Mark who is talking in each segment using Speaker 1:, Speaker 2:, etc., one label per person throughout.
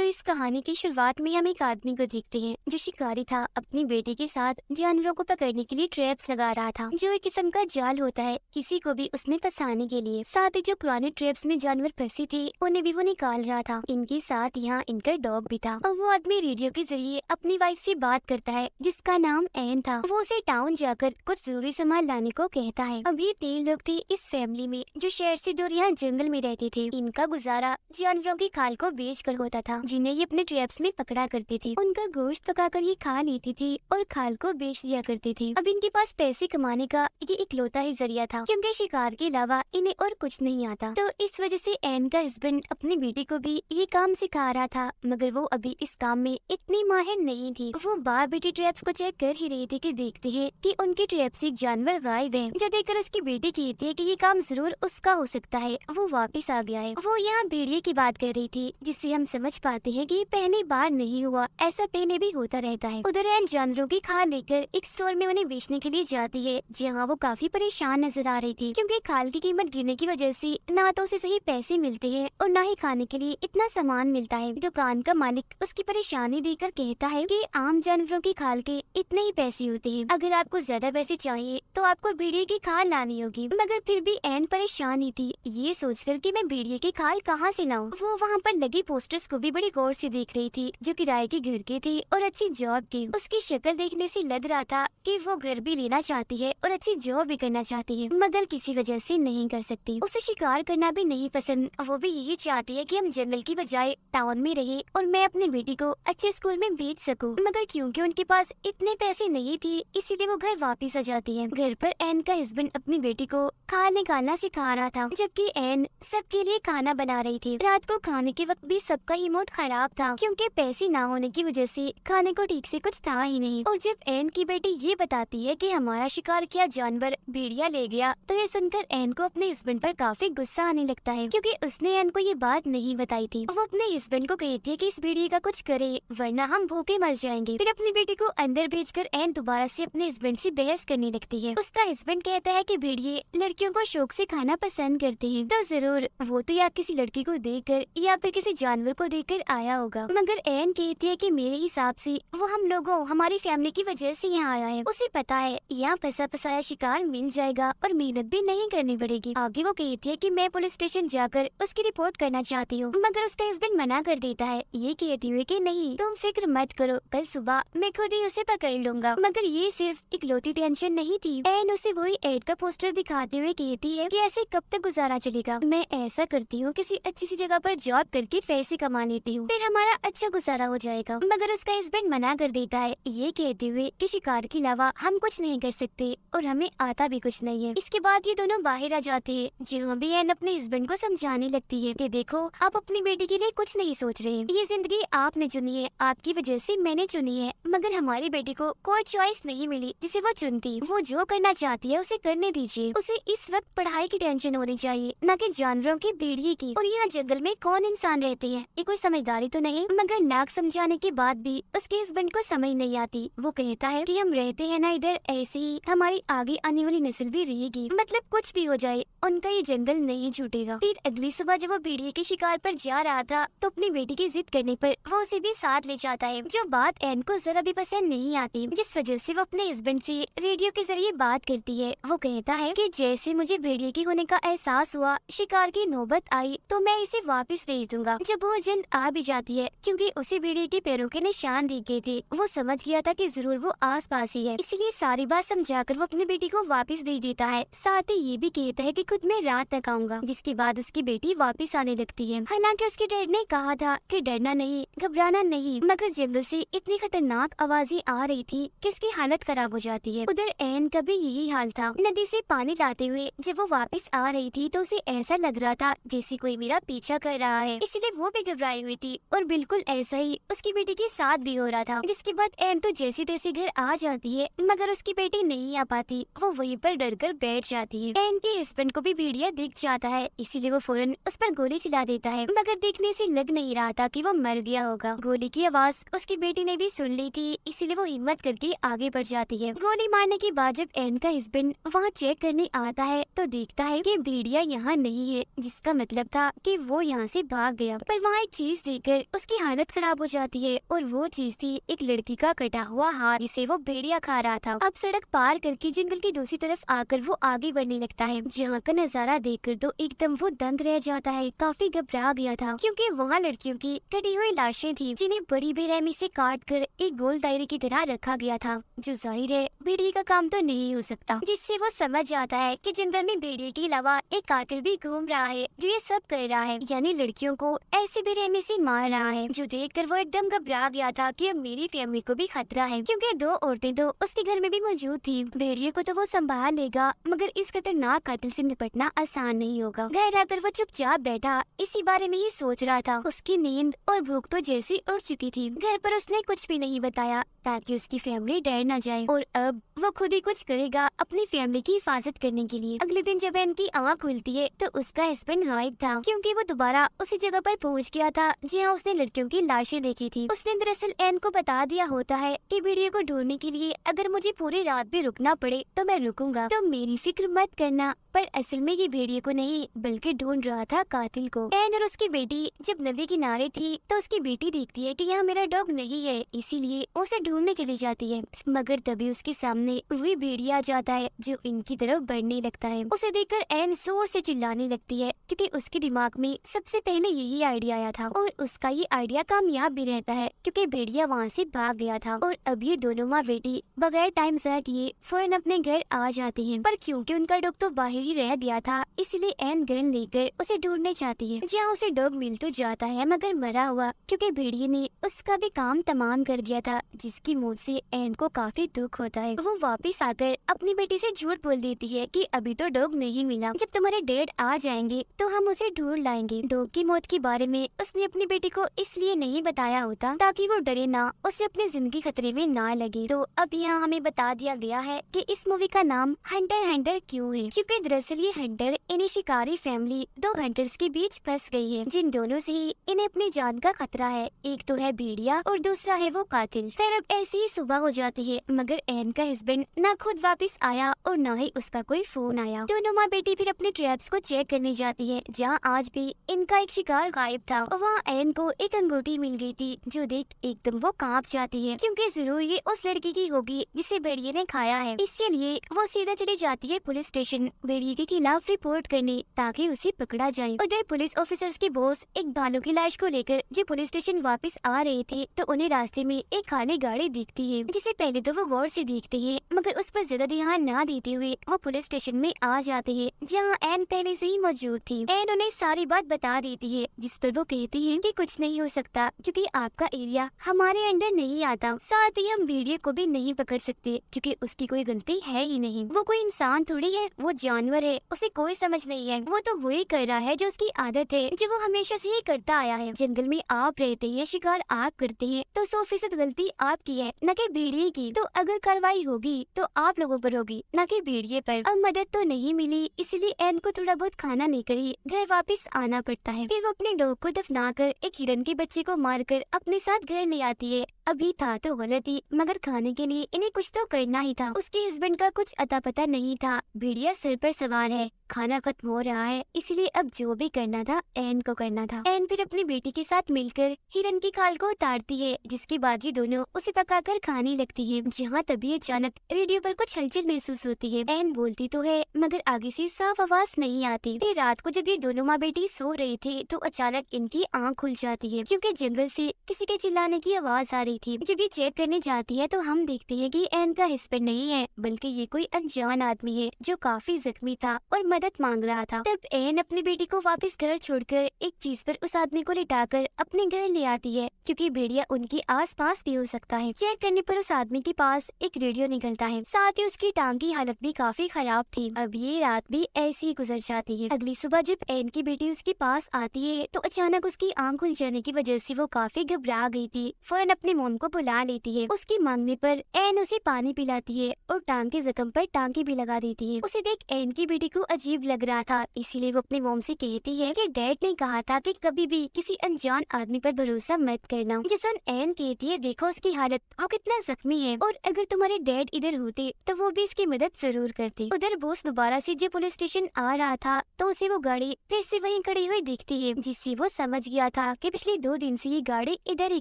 Speaker 1: इस कहानी की शुरुआत में हम एक आदमी को देखते हैं जो शिकारी था। अपनी बेटी के साथ जानवरों को पकड़ने के लिए ट्रैप्स लगा रहा था, जो एक किस्म का जाल होता है किसी को भी उसमें फंसाने के लिए। साथ ही जो पुराने ट्रैप्स में जानवर फंसे थे उन्हें भी वो निकाल रहा था। इनके साथ यहाँ इनका डॉग भी था और वो आदमी रेडियो के जरिए अपनी वाइफ से बात करता है जिसका नाम एन था। वो उसे टाउन जाकर कुछ जरूरी सामान लाने को कहता है। अभी 3 लोग थे इस फैमिली में जो शहर से दूर यहाँ जंगल में रहते थे। इनका गुजारा जानवरों की खाल को बेच कर होता था जिन्हें ये अपने ट्रैप्स में पकड़ा करते थे। उनका गोश्त पकाकर ये खा लेती थी और खाल को बेच दिया करते थे। अब इनके पास पैसे कमाने का ये इकलौता ही जरिया था क्योंकि शिकार के अलावा इन्हें और कुछ नहीं आता। तो इस वजह से एन का हस्बैंड अपनी बेटी को भी ये काम सिखा रहा था, मगर वो अभी इस काम में इतनी माहिर नहीं थी। वो बार बेटी ट्रैप्स को चेक कर ही रही थी कि देखते हैं कि उनके ट्रैप से जानवर गायब है। जो देखकर उसकी बेटी कहती है कि ये काम जरूर उसका हो सकता है, वो वापस आ गया है। वो यहाँ भेड़िए की बात कर रही थी जिससे हम समझ पाते हैं कि ये पहली बार नहीं हुआ, ऐसा पहले भी होता रहता है। उधर एन जानवरों की खाल लेकर एक स्टोर में उन्हें बेचने के लिए जाती है जहाँ वो काफी परेशान नजर आ रही थी क्योंकि खाल की कीमत गिरने की वजह से ना तो उसे सही पैसे मिलते हैं और ना ही खाने के लिए इतना सामान मिलता है। दुकान का मालिक उसकी परेशानी देखकर कहता है कि आम जानवरों की खाल के इतने ही पैसे होते हैं, अगर आपको ज्यादा पैसे चाहिए तो आपको भेड़िए की खाल लानी होगी। मगर फिर भी एन परेशान ही थी ये सोचकर कि मैं भेड़िए की खाल कहाँ से लाऊं। वो वहाँ पर लगी पोस्टर्स को भी बड़ी गौर से देख रही थी जो किराए के घर के थे और अच्छी जॉब के। उसकी शक्ल देखने से लग रहा था कि वो घर भी लेना चाहती है और अच्छी जॉब भी करना चाहती है, मगर किसी वजह से नहीं कर सकती। उसे शिकार करना भी नहीं पसंद, वो भी यही चाहती है कि हम जंगल की बजाय टाउन में रहे और मैं अपनी बेटी को अच्छे स्कूल में भेज सकूं। मगर क्योंकि उनके पास इतने पैसे नहीं थे इसीलिए वो घर वापस आ जाती है। घर पर एन का हस्बैंड अपनी बेटी को खाना निकालना सिखा रहा था जबकि एन सबके लिए खाना बना रही थी। रात को खाने के वक्त भी सबका ही मूड खराब था क्योंकि पैसे ना होने की वजह से खाने को ठीक से कुछ था ही नहीं। और जब एन की बेटी ये बताती है कि हमारा शिकार किया जानवर भेड़िया ले गया तो ये सुनकर एन को अपने हस्बैंड पर काफी गुस्सा आने लगता है क्योंकि उसने एन को ये बात नहीं बताई थी। वो अपने हस्बैंड को कहती है कि इस भेड़िए का कुछ करे वरना हम भूखे मर जाएंगे। फिर अपनी बेटी को अंदर भेजकर एन दोबारा से अपने हस्बैंड से बहस करने लगती है। उसका हस्बैंड कहता है कि भेड़िए लड़कियों को शौक से खाना पसंद करते हैं, तो जरूर वो तो या किसी लड़की को देखकर या फिर किसी जानवर को देखकर आया होगा। मगर एन कहती है कि मेरे हिसाब से वो हम लोगों हमारी फैमिली की वजह से यहाँ आया है। उसे पता है यहाँ फंसा फसाया शिकार मिल जाएगा और मेहनत भी नहीं करनी पड़ेगी। आगे वो कहती है कि मैं पुलिस स्टेशन जाकर उसकी रिपोर्ट करना चाहती हूँ, मगर उसका हस्बैंड मना कर देता है ये कहती हुए कि नहीं तुम फिक्र मत करो, कल सुबह मैं खुद ही उसे पकड़ लूंगा। मगर ये सिर्फ इकलौती टेंशन नहीं थी। एन उसे वही एड का पोस्टर दिखाते हुए कहती है कि ऐसे कब तक गुजारा चलेगा, मैं ऐसा करती हूँ किसी अच्छी सी जगह पर जॉब करके पैसे कमा लेती हूँ, फिर हमारा अच्छा गुजारा हो जाएगा। मगर उसका हस्बैंड मना कर देता है ये कहते हुए कि शिकार के अलावा हम कुछ नहीं कर सकते और हमें आता भी कुछ नहीं है। इसके बाद ये दोनों बाहर आ जाते हैं जहाँ भी एन अपने हस्बैंड को समझाने लगती है कि देखो आप अपनी बेटी के लिए कुछ नहीं सोच रहे, ये जिंदगी आपने चुनी है, आपकी वजह से मैंने चुनी है, मगर हमारी बेटी को कोई चॉइस नहीं मिली जिसे वो चुनती। वो जो करना चाहती है उसे करने दीजिए। उसे इस वक्त पढ़ाई की टेंशन होनी चाहिए न कि जानवरों की भेड़िए की। और यहाँ जंगल में कौन इंसान रहते हैं, ये कोई समझदारी तो नहीं। मगर नाक समझाने के बाद भी उसके हस्बैंड को समझ नहीं आती। वो कहता है कि हम रहते हैं ना इधर, ऐसे ही हमारी आगे आने वाली नस्ल भी रहेगी, मतलब कुछ भी हो जाए उनका ये जंगल नहीं छूटेगा। फिर अगली सुबह जब वो भेड़िए के शिकार पर जा रहा था तो अपनी बेटी की जिद करने पर वो उसे भी साथ ले जाता है, जो बात एन को जरा भी पसंद नहीं आती, जिस वजह से वो अपने हस्बैंड से रेडियो के जरिए बात करती है। वो कहता है कि जैसे मुझे भेड़िए की होने का एहसास हुआ, शिकार की नौबत आई तो मैं इसे वापस भेज दूंगा। जब वो जल्द आ भी जाती है क्योंकि उसे भेड़िए के पैरों के निशान दिख गए थे, वो समझ गया था कि जरूर वो आस पास ही है, इसलिए सारी बात समझाकर वो अपनी बेटी को वापस भेज देता है। साथ ही ये भी कहता है कि खुद मैं रात तक आऊंगा, जिसके बाद उसकी बेटी वापस आने लगती है। हालांकि उसके डैड ने कहा था कि डरना नहीं, घबराना नहीं, मगर जंगल से इतनी खतरनाक आवाजें आ रही थी कि उसकी हालत खराब हो जाती है। उधर एन का भी यही हाल था। नदी से पानी लाते हुए जब वो वापस आ रही थी तो उसे ऐसा लग रहा था जैसे कोई मेरा पीछा कर रहा है, इसलिए वो भी घबराई हुई थी। और बिल्कुल ऐसा ही उसकी बेटी के साथ भी हो रहा था। जिसके बाद एन तो जैसी तैसी घर आ जाती है, मगर उसकी बेटी नहीं आ पाती। वो वहीं पर डर कर बैठ जाती है। एन के हस्बैंड को भी भेड़िया दिख जाता है, इसीलिए वो फौरन उस पर गोली चला देता है, मगर देखने से लग नहीं रहा था कि वो मर गया होगा। गोली की आवाज उसकी बेटी ने भी सुन ली थी, इसीलिए वो हिम्मत करके आगे बढ़ जाती है। गोली मारने के बाद जब एन का हस्बैंड वहाँ चेक करने आता है तो देखता है कि भेड़िया यहाँ नहीं है, जिसका मतलब था कि वो यहाँ से भाग गया। पर वहाँ एक चीज देखकर उसकी हालत खराब हो जाती है और वो चीज थी एक लड़की का कटा हुआ हाथ जिसे वो भेड़िया खा रहा था। अब सड़क पार करके जंगल की दूसरी तरफ आकर वो आगे बढ़ने लगता है, जहाँ का नजारा देखकर तो एकदम वो दंग रह जाता है। काफी घबरा गया था क्योंकि वहाँ लड़कियों की कटी हुई लाशें थी जिन्हें बड़ी बेरहमी से काट कर एक गोल दायरे की तरह रखा गया था, जो जाहिर है भेड़िए का काम तो नहीं हो सकता। जिससे वो समझ जाता है कि जंगल में भेड़िए के अलावा एक कातिल भी घूम रहा है जो ये सब कर रहा है, यानी लड़कियों को ऐसे बेरहमी से मार रहा है। जो देखकर वो एकदम घबरा गया था कि अब मेरी फैमिली को भी खतरा है, क्योंकि दो औरतें तो उसके घर में भी मौजूद थी। भेड़िए को तो वो संभाल लेगा, मगर इस खतरनाक कातिल से निपटना आसान नहीं होगा। घर आकर वो चुपचाप बैठा इसी बारे में ही सोच रहा था। उसकी नींद और भूख तो जैसी उड़ चुकी थी। घर पर उसने कुछ भी नहीं बताया ताकि उसकी फैमिली डर न जाए, और अब वो खुद ही कुछ करेगा अपनी फैमिली की हिफाजत करने के लिए। अगले दिन जब इनकी आँख खुलती है तो उसका हस्बैंड गायब था, क्योंकि वो दोबारा उसी जगह पर पहुंच गया था जहां उसने लड़कियों की लाशें देखी थी। उसने दरअसल एन को बता दिया होता है कि भेड़िए को ढूंढने के लिए अगर मुझे पूरी रात भी रुकना पड़े तो मैं रुकूंगा, तो मेरी फिक्र मत करना। पर असल में ये भेड़िए को नहीं बल्कि ढूंढ रहा था कातिल को। एन और उसकी बेटी जब नदी किनारे थी तो उसकी बेटी देखती है कि यहाँ मेरा डॉग नहीं है, इसीलिए उसे ढूंढने चली जाती है। मगर तभी उसके सामने वही भेड़िया आ जाता है जो इनकी तरफ बढ़ने लगता है। उसे देखकर एन जोर से चिल्लाने लगती है, क्योंकि उसके दिमाग में सबसे पहले यही आइडिया आया था, और उसका ये आइडिया कामयाब भी रहता है क्योंकि भेड़िया वहाँ से भाग गया था। और अब ये दोनों माँ बेटी बगैर टाइम ज़ाया किए फौरन अपने घर आ जाती हैं। पर क्योंकि उनका डॉग तो बाहर ही रह गया था, इसलिए एन गन लेकर उसे ढूंढने चाहती है, जहाँ उसे डॉग मिल तो जाता है मगर मरा हुआ, क्योंकि भेड़िए ने उसका भी काम तमाम कर दिया था, जिसकी मौत से एन को काफी दुख होता है। वो वापिस आकर अपनी बेटी से झूठ बोल देती है कि अभी तो डॉग नहीं मिला, जब तुम्हारे डैड आ जाएंगे तो हम उसे ढूंढ लाएंगे। डॉग की मौत के बारे में उसने अपनी बेटी को इसलिए नहीं बताया होता ताकि वो डरे ना, उसे अपनी जिंदगी खतरे में ना लगे। तो अब यहाँ हमें बता दिया गया है कि इस मूवी का नाम हंटर क्यों है, क्योंकि दरअसल ये हंटर इन्हें शिकारी फैमिली दो हंटर्स के बीच फंस गई है, जिन दोनों से ही इन्हें अपनी जान का खतरा है। एक तो है भेड़िया और दूसरा है वो कातिल। फिर अब ऐसी ही सुबह हो जाती है, मगर एन का हस्बैंड ना खुद वापस आया और ना ही उसका कोई फोन आया। दोनों माँ बेटी फिर अपने ट्रैप्स को चेक करने जाती है, जहाँ आज भी इनका एक शिकार गायब था। वहाँ एन को एक अंगूठी मिल गई थी, जो देख एकदम वो कांप जाती है, क्योंकि जरूर ये उस लड़की की होगी जिसे भेड़िए ने खाया है। इसीलिए वो सीधा चली जाती है पुलिस स्टेशन भेड़िए के खिलाफ रिपोर्ट करने, ताकि उसे पकड़ा जाए। उधर पुलिस ऑफिसर्स के बॉस एक भालू की लाश को लेकर जो पुलिस स्टेशन वापस आ रहे थे, तो उन्हें रास्ते में एक खाली गाड़ी दिखती है, जिसे पहले तो वो गौर से देखते हैं, मगर उस पर ज्यादा ध्यान न देते हुए वो पुलिस स्टेशन में आ जाते हैं, जहाँ एन पहले से ही मौजूद थी। एन उन्हें सारी बात बता देती है, जिस पर वो कहती है कि कुछ नहीं हो सकता, क्योंकि आपका एरिया हमारे अंडर नहीं आता। साथ ही हम भेड़िए को भी नहीं पकड़ सकते, क्योंकि उसकी कोई गलती है ही नहीं। वो कोई इंसान थोड़ी है, वो जानवर है, उसे कोई समझ नहीं है। वो तो वही कर रहा है जो उसकी आदत है, जो वो हमेशा से ही करता आया है। जंगल में आप रहते हैं, शिकार आप करते हैं, तो 100% गलती आपकी है, न कि भेड़िए की। तो अगर कार्रवाई होगी तो आप लोगों पर होगी, न कि भेड़िए पर। अब मदद तो नहीं मिली, इसलिए एन को थोड़ा बहुत खाना लेकर ही घर वापस आना पड़ता है। फिर वो अपने डॉग को दफनाकर एक हिरन के बच्चे को मारकर अपने साथ घर ले आती है। अभी था तो गलत ही, मगर खाने के लिए इन्हें कुछ तो करना ही था। उसके हस्बैंड का कुछ अता पता नहीं था। भेड़िया सिर पर सवार है, खाना खत्म हो रहा है, इसलिए अब जो भी करना था एन को करना था। एन फिर अपनी बेटी के साथ मिलकर हिरन की खाल को उतारती है, जिसके बाद ये दोनों उसे पकाकर खाने लगती है। जहाँ तभी अचानक रेडियो पर कुछ हलचल महसूस होती है। एन बोलती तो है, मगर आगे से साफ आवाज नहीं आती। फिर रात को जब ये दोनों माँ बेटी सो रही थी, तो अचानक इनकी आँख खुल जाती है, क्योंकि जंगल से किसी के चिल्लाने की आवाज आ रही थी। जब ये चेक करने जाती है तो हम देखते हैं कि एन का हस्बैंड नहीं है, बल्कि ये कोई अनजान आदमी है जो काफी जख्मी था और मदद मांग रहा था। तब एन अपनी बेटी को वापस घर छोड़कर एक चीज पर उस आदमी को लिटाकर अपने घर ले आती है, क्योंकि भेड़िया उनके आसपास भी हो सकता है। चेक करने पर उस आदमी के पास एक रेडियो निकलता है, साथ ही उसकी टांग की हालत भी काफी खराब थी। अब ये रात भी ऐसी ही गुजर जाती है। अगली सुबह जब एन की बेटी उसके पास आती है, तो अचानक उसकी आँख खुल जाने की वजह से वो काफी घबरा गई थी। फौरन अपने मोम को बुला लेती है। उसकी मांगने पर एन उसे पानी पिलाती है और टांग के जख्म पर टांके भी लगा देती है। उसे देख एन की बेटी को अजीब लग रहा था, इसीलिए वो अपने मोम से कहती है कि डैड ने कहा था कि कभी भी किसी अनजान आदमी पर भरोसा मत करना। जो सुन एन कहती है, देखो उसकी हालत, वो कितना जख्मी है और अगर तुम्हारे डैड इधर होते तो वो भी इसकी मदद जरूर करते। उधर बोस दोबारा से जब पुलिस स्टेशन आ रहा था तो उसे वो गाड़ी फिर से वहीं खड़ी हुई दिखती है, जिससे वो समझ गया था कि पिछले 2 दिन से ये गाड़ी इधर ही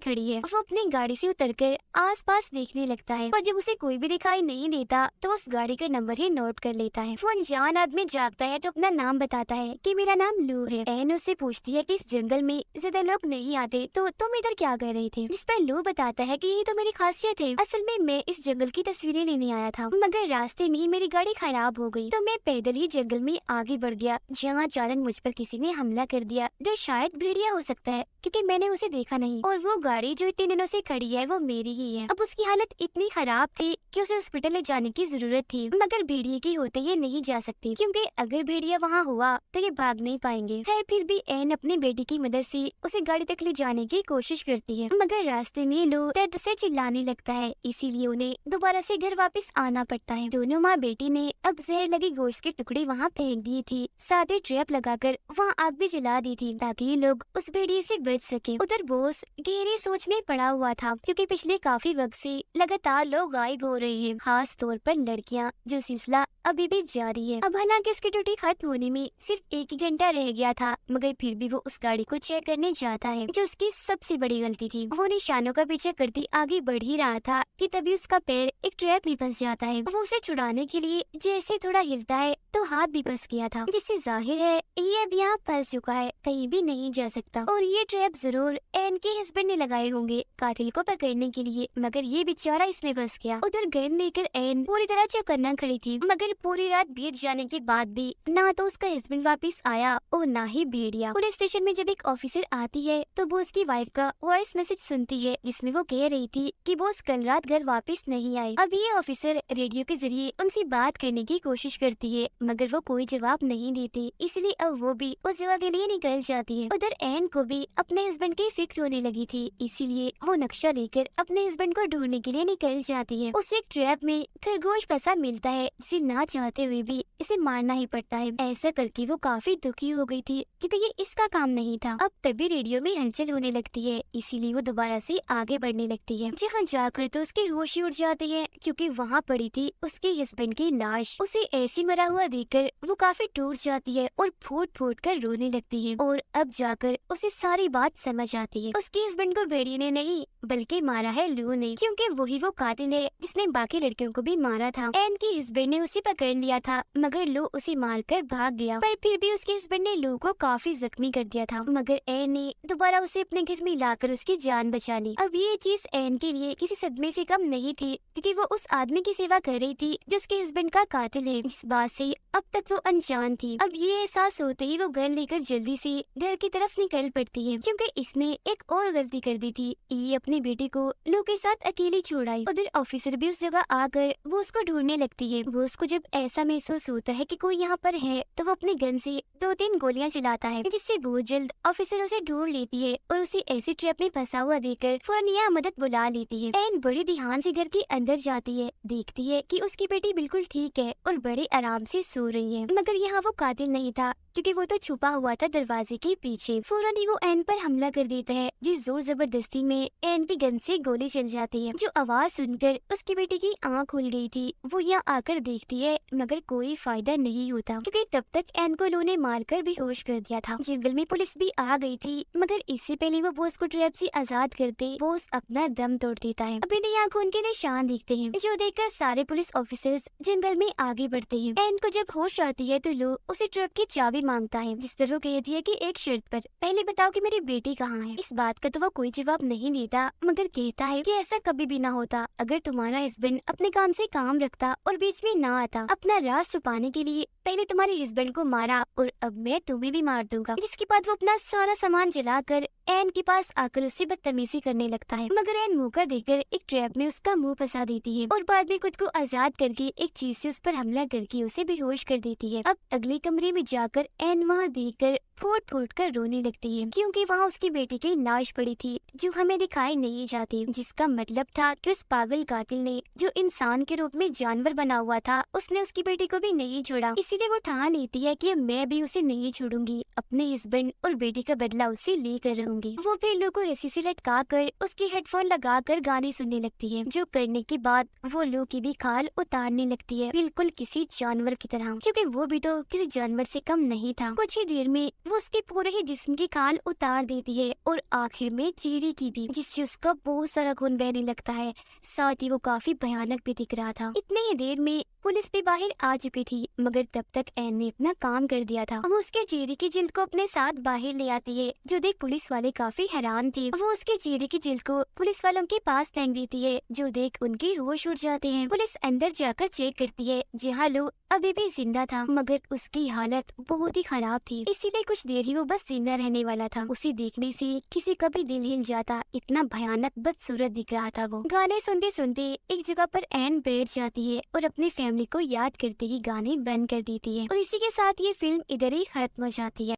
Speaker 1: खड़ी है। वो अपनी गाड़ी से उतरकर आसपास देखने लगता है, पर जब उसे कोई भी दिखाई नहीं देता तो उस गाड़ी का नंबर ही नोट कर लेता है। वो अनजान आदमी जागता है तो अपना नाम बताता है कि मेरा नाम लू है। एन उससे पूछती है कि इस जंगल में ज्यादा लोग नहीं आते तो तुम इधर क्या कर रहे थे, जिस पर लू बताता है कि यही तो मेरी खासियत है। असल में मैं इस जंगल की तस्वीरें लेने आया था, मगर रास्ते में मेरी गाड़ी खराब हो गई तो मैं पैदल ही जंगल में आगे बढ़ गया, जहाँ अचानक मुझ पर किसी ने हमला कर दिया, जो शायद भेड़िया हो सकता है क्योंकि मैंने उसे देखा नहीं, और वो गाड़ी जो इतने दिनों से खड़ी है वो मेरी ही है। अब उसकी हालत इतनी खराब थी कि उसे हॉस्पिटल ले जाने की जरूरत थी, मगर भेड़िए की होते ये नहीं जा सकती क्योंकि अगर भेड़िया वहाँ हुआ तो ये भाग नहीं पाएंगे। खैर फिर भी एन अपनी बेटी की मदद से उसे गाड़ी तक ले जाने की कोशिश करती है, मगर रास्ते में लोग दर्द से चिल्लाने लगता है, इसीलिए उन्हें दोबारा से घर वापस आना पड़ता है। दोनों माँ बेटी ने अब जहर लगी गोश्त के टुकड़े वहाँ फेंक दिए थी, साथ ही ट्रैप लगाकर वहाँ आग भी जला दी थी ताकि ये लोग उस भेड़िए से बच सके। उधर बोस गहरी सोच में पड़ा हुआ था क्योंकि पिछले काफी वक्त से लगातार लोग गायब हो रहे हैं, खास तौर पर लड़कियाँ, जो सिलसिला अभी भी जारी है। अब हालांकि उसकी ड्यूटी खत्म होने में सिर्फ 1 ही घंटा रह गया था, मगर फिर भी वो उस गाड़ी को चेक करने जाता है, जो उसकी सबसे बड़ी गलती थी। वो निशानों का पीछे करती आगे बढ़ ही रहा था कि तभी उसका पैर एक ट्रैप में फंस जाता है। वो उसे छुड़ाने के लिए जैसे थोड़ा हिलता है तो हाथ भी फंस गया था, जिससे जाहिर है ये अब यहाँ फंस चुका है, कहीं भी नहीं जा सकता। और ये ट्रैप जरूर एन के हस्बैंड ने लगाए होंगे कातिल को पकड़ने के लिए, मगर ये बेचारा इसमें फंस गया। उधर गन लेकर एन पूरी तरह चौकन्ना खड़ी थी, मगर पूरी रात बीत जाने के बाद भी ना तो उसका हस्बैंड वापस आया और ना ही भेड़िया। पुलिस स्टेशन में जब एक ऑफिसर आती है तो वो उसकी वाइफ का वॉइस मैसेज सुनती है, जिसमें वो कह रही थी कि बोस कल रात घर वापस नहीं आए। अब ये ऑफिसर रेडियो के जरिए उनसे बात करने की कोशिश करती है, मगर वो कोई जवाब नहीं देती, इसलिए अब वो भी उस जगह के लिए निकल जाती है। उधर एन को भी अपने हस्बैंड की फिक्र होने लगी थी, इसीलिए वो नक्शा लेकर अपने हस्बैंड को ढूंढने के लिए निकल जाती है। उसे एक ट्रैप में खरगोश फंसा मिलता है, जिसे ना चाहते हुए भी इसे मारना ही पड़ता है। ऐसा करके वो काफी दुखी हो गई थी क्योंकि ये इसका काम नहीं था। अब तभी रेडियो में हलचल होने लगती है, इसीलिए वो दोबारा से आगे बढ़ने लगती है, जहाँ जाकर तो उसके होश ही उड़ जाते हैं क्योंकि वहाँ पड़ी थी उसके हस्बैंड की लाश। उसे ऐसी मरा हुआ देखकर वो काफी टूट जाती है और फूट फूट कर रोने लगती है, और अब जाकर उसे सारी बात समझ आती है। उसके हस्बैंड को भेड़िए ने नहीं बल्कि मारा है लू ने, क्योंकि वही वो कातिल है जिसने बाकी लड़कियों को भी मारा था। एन के हस्बैंड ने उसे पकड़ लिया था, मगर लू उसे मारकर भाग गया, पर फिर भी उसके हस्बैंड ने लू को काफी जख्मी कर दिया था, मगर एन ने दोबारा उसे अपने घर में लाकर उसकी जान बचा ली। अब ये चीज एन के लिए किसी सदमे से कम नहीं थी, क्योंकि वो उस आदमी की सेवा कर रही थी जो उसके हस्बैंड का कातिल है, जिस बात से अब तक वो अनजान थी। अब ये एहसास होते ही वो गन लेकर जल्दी से घर की तरफ निकल पड़ती है, क्योंकि इसने एक और गलती कर दी थी, ये अपनी बेटी को लू के साथ अकेली छोड़ आई। उधर ऑफिसर भी उस जगह आकर वो उसको ढूंढने लगती है। वो उसको जब ऐसा महसूस होता है कि कोई यहाँ पर है तो वो अपनी गन से 2-3 गोलियां चलाता है, जिससे बहुत जल्द ऑफिसर उसे ढूंढ लेती है और उसे ऐसी ट्रैप में फंसा हुआ देखकर फौरन यहाँ मदद बुला लेती है। एन बड़ी ध्यान से घर के अंदर जाती है, देखती है कि उसकी बेटी बिल्कुल ठीक है और बड़े आराम से सो रही है, मगर यहाँ वो कातिल नहीं था क्योंकि वो तो छुपा हुआ था दरवाजे के पीछे। फौरन ही वो एन पर हमला कर देता है, जिस जोर जबरदस्ती में एन की गन से गोली चल जाती है। जो आवाज सुनकर उसकी बेटी की आंख खुल गई थी, वो यहाँ आकर देखती है, मगर कोई फायदा नहीं होता क्योंकि तब तक एन को लू ने मारकर बेहोश कर दिया था। जंगल में पुलिस भी आ गई थी, मगर इससे पहले वो बोस को ट्रैप से आजाद करते बोस अपना दम तोड़ देता है। अब इन्हें यहाँ खून के निशान दिखते हैं, जो देखकर सारे पुलिस ऑफिसर्स जंगल में आगे बढ़ते हैं। एन को जब होश आती है तो लू उसे ट्रक की चाबी मांगता है, जिस पर वो कहती है कि एक शर्त पर, पहले बताओ कि मेरी बेटी कहाँ है। इस बात का तो वो कोई जवाब नहीं देता, मगर कहता है कि ऐसा कभी भी ना होता अगर तुम्हारा हस्बैंड अपने काम से काम रखता और बीच में ना आता। अपना राज छुपाने के लिए पहले तुम्हारे हस्बैंड को मारा और अब मैं तुम्हें भी मार दूंगा। जिसके बाद वो अपना सारा सामान जलाकर एन के पास आकर उससे बदतमीजी करने लगता है, मगर एन मौका देकर एक ट्रैप में उसका मुंह फंसा देती है और बाद में खुद को आजाद करके एक चीज से उस पर हमला करके उसे बेहोश कर देती है। अब अगले कमरे में जाकर एन वहाँ देखकर फूट फूट कर रोने लगती है, क्योंकि वहाँ उसकी बेटी की लाश पड़ी थी जो हमें दिखाई नहीं जाती, जिसका मतलब था कि उस पागल कातिल ने जो इंसान के रूप में जानवर बना हुआ था, उसने उसकी बेटी को भी नहीं छोड़ा। इसीलिए वो ठान लेती है कि मैं भी उसे नहीं छोड़ूंगी, अपने हस्बैंड और बेटी का बदला उससे लेकर रहूंगी। वो फिर लो को रस्सी से लटका कर उसके हेडफोन लगा कर गाने सुनने लगती है, जो करने के बाद वो लो की भी खाल उतारने लगती है, बिल्कुल किसी जानवर की तरह, क्योंकि वो भी तो किसी जानवर से कम नहीं था। कुछ ही देर में वो उसके पूरे ही जिस्म की खाल उतार देती है और आखिर में चेहरे की भी, जिससे उसका बहुत सारा खून बहने लगता है। साथ ही वो काफी भयानक भी दिख रहा था। इतने ही देर में पुलिस भी बाहर आ चुकी थी, मगर तब तक एन ने अपना काम कर दिया था। वो उसके चेहरे की जिल्द को अपने साथ बाहर ले आती है, जो देख पुलिस वाले काफी हैरान थे। वो उसके चेहरे की जिल्द को पुलिस वालों के पास फेंक देती है, जो देख उनके होश उड़ जाते हैं। पुलिस अंदर जाकर चेक करती है, जहाँ लो अभी भी जिंदा था, मगर उसकी हालत बहुत ही खराब थी, इसीलिए कुछ देर ही वो बस जिंदा रहने वाला था। उसे देखने से किसी का भी दिल हिल जाता, इतना भयानक बदसूरत दिख रहा था वो। गाने सुनते सुनते एक जगह पर एन बैठ जाती है और अपनी फैमिली को याद करते ही गाने बंद कर देती है, और इसी के साथ ये फिल्म इधर ही खत्म हो जाती है।